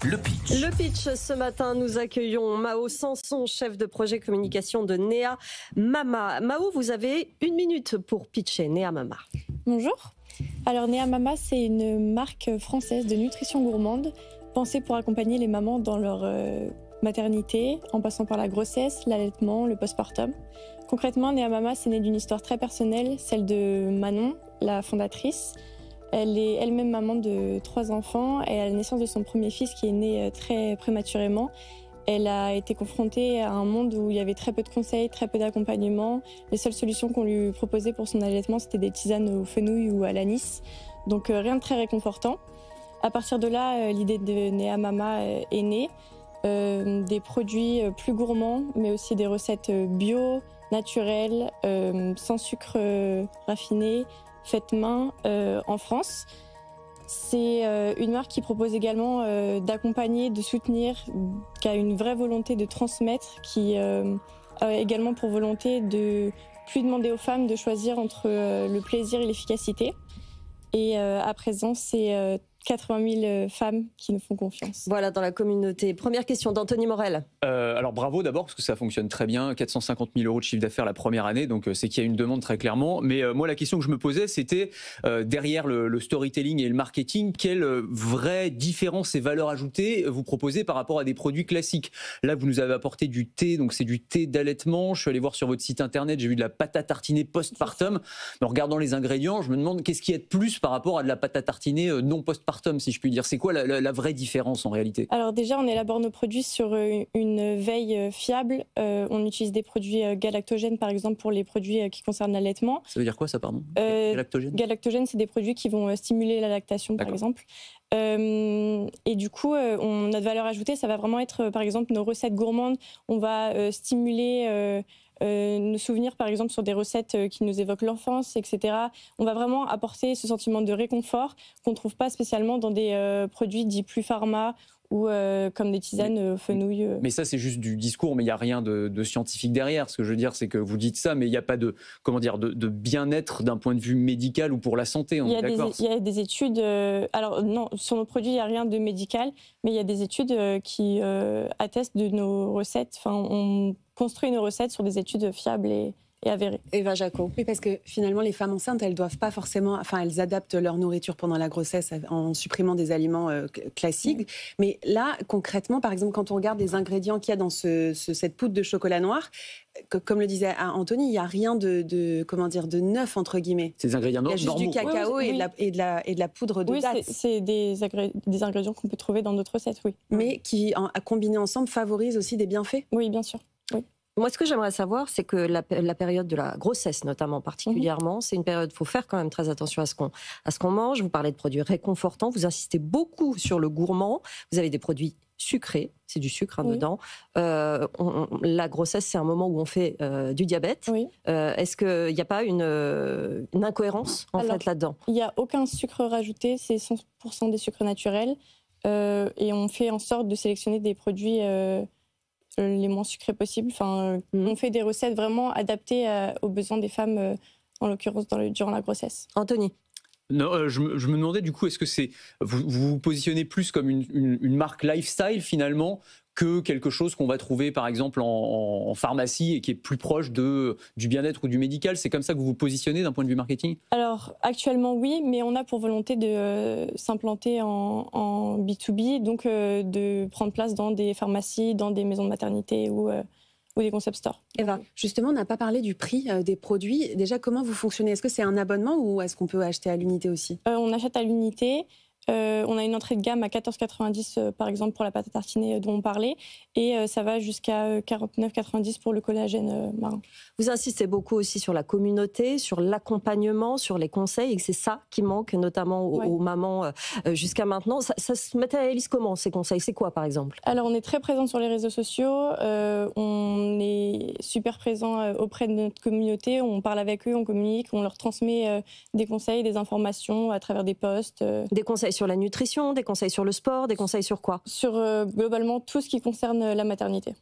le pitch. Le pitch, ce matin, nous accueillons Mao Sanson, chef de projet communication de Nea Mama. Mao, vous avez 1 minute pour pitcher Nea Mama. Bonjour. Alors Nea Mama, c'est une marque française de nutrition gourmande pensée pour accompagner les mamans dans leur maternité, en passant par la grossesse, l'allaitement, le postpartum. Concrètement, Nea Mama, c'est né d'une histoire très personnelle, celle de Manon, la fondatrice. Elle est elle-même maman de 3 enfants et à la naissance de son premier fils qui est né très prématurément, elle a été confrontée à un monde où il y avait très peu de conseils, très peu d'accompagnement. Les seules solutions qu'on lui proposait pour son allaitement, c'était des tisanes au fenouil ou à l'anis. Donc rien de très réconfortant. À partir de là, l'idée de Nea Mama est née. Des produits plus gourmands, mais aussi des recettes bio, naturelles, sans sucre raffiné, faites main en France. C'est une marque qui propose également d'accompagner, de soutenir, qui a une vraie volonté de transmettre, qui a également pour volonté de plus demander aux femmes de choisir entre le plaisir et l'efficacité. Et à présent, c'est 80 000 femmes qui nous font confiance. Voilà, dans la communauté. Première question d'Anthony Morel. Alors bravo d'abord, parce que ça fonctionne très bien. 450 000 € de chiffre d'affaires la première année, donc c'est qu'il y a une demande très clairement. Mais moi, la question que je me posais, c'était derrière le storytelling et le marketing, quelle vraie différence et valeur ajoutée vous proposez par rapport à des produits classiques? Là, vous nous avez apporté du thé, donc c'est du thé d'allaitement. Je suis allé voir sur votre site internet, j'ai vu de la pâte à tartiner postpartum. En regardant les ingrédients, je me demande qu'est-ce qu'il y a de plus par rapport à de la pâte à tartiner non postpartum, si je puis dire. C'est quoi la vraie différence en réalité? Alors déjà, on élabore nos produits sur une veille fiable. On utilise des produits galactogènes, par exemple, pour les produits qui concernent l'allaitement. Ça veut dire quoi ça, pardon? Galactogène? Galactogène, c'est des produits qui vont stimuler la lactation, par exemple. Et du coup, notre valeur ajoutée, ça va vraiment être, par exemple, nos recettes gourmandes. On va stimuler nos souvenirs, par exemple, sur des recettes qui nous évoquent l'enfance, etc. On va vraiment apporter ce sentiment de réconfort qu'on ne trouve pas spécialement dans des produits dits plus pharma ou comme des tisanes au fenouil. Mais ça, c'est juste du discours, mais il n'y a rien de scientifique derrière. Ce que je veux dire, c'est que vous dites ça, mais il n'y a pas de bien-être d'un point de vue médical ou pour la santé. Il y a des études. Alors non, sur nos produits, il n'y a rien de médical, mais il y a des études qui attestent de nos recettes. Enfin, on construit nos recettes sur des études fiables et avérées. Eva Jaco. Oui, parce que finalement, les femmes enceintes, elles doivent pas forcément... Enfin, elles adaptent leur nourriture pendant la grossesse en supprimant des aliments classiques. Mais là, concrètement, par exemple, quand on regarde les ingrédients qu'il y a dans cette poudre de chocolat noir, comme le disait Anthony, il n'y a rien de neuf, entre guillemets. C'est des ingrédients normaux. Il y a juste du cacao et de la poudre de dattes. C'est des ingrédients qu'on peut trouver dans d'autres recettes, oui. Mais qui, à combiner ensemble, favorisent aussi des bienfaits. Oui, bien sûr. Oui. Moi, ce que j'aimerais savoir, c'est que la période de la grossesse, notamment particulièrement, c'est une période, il faut faire quand même très attention à ce qu'on mange. Vous parlez de produits réconfortants, vous insistez beaucoup sur le gourmand. Vous avez des produits sucrés, c'est du sucre dedans. La grossesse, c'est un moment où on fait du diabète. Oui. Est-ce qu'il n'y a pas une incohérence fait là-dedans? Il n'y a aucun sucre rajouté, c'est 100% des sucres naturels. Et on fait en sorte de sélectionner des produits les moins sucrés possibles. Enfin, on fait des recettes vraiment adaptées aux besoins des femmes, en l'occurrence durant la grossesse. Anthony? Non, je me demandais du coup, est-ce que vous vous positionnez plus comme une marque lifestyle finalement que quelque chose qu'on va trouver par exemple en pharmacie et qui est plus proche du bien-être ou du médical? C'est comme ça que vous vous positionnez d'un point de vue marketing? Alors actuellement oui, mais on a pour volonté de s'implanter en B2B, donc de prendre place dans des pharmacies, dans des maisons de maternité ou des concept stores. Eva, justement, on n'a pas parlé du prix des produits. Déjà, comment vous fonctionnez? Est-ce que c'est un abonnement ou est-ce qu'on peut acheter à l'unité aussi? On achète à l'unité. On a une entrée de gamme à 14,90 par exemple pour la pâte à tartiner dont on parlait, et ça va jusqu'à 49,90 pour le collagène marin. Vous insistez beaucoup aussi sur la communauté, sur l'accompagnement, sur les conseils, et que c'est ça qui manque notamment aux mamans jusqu'à maintenant. Ça se matérialise comment ces conseils? C'est quoi par exemple? Alors on est très présent sur les réseaux sociaux, on est super présent auprès de notre communauté, on parle avec eux, on communique, on leur transmet des conseils, des informations à travers des posts. Des conseils sur la nutrition, des conseils sur le sport, des conseils sur quoi? Sur globalement tout ce qui concerne la maternité.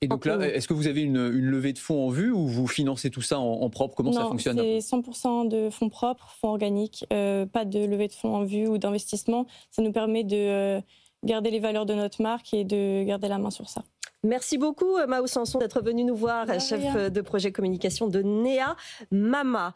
Et donc là, est-ce que vous avez une levée de fonds en vue ou vous financez tout ça en propre? Comment ça fonctionne? C'est 100% de fonds propres, fonds organiques, pas de levée de fonds en vue ou d'investissement. Ça nous permet de garder les valeurs de notre marque et de garder la main sur ça. Merci beaucoup Mao Sanson d'être venu nous voir, chef de projet communication de Nea Mama.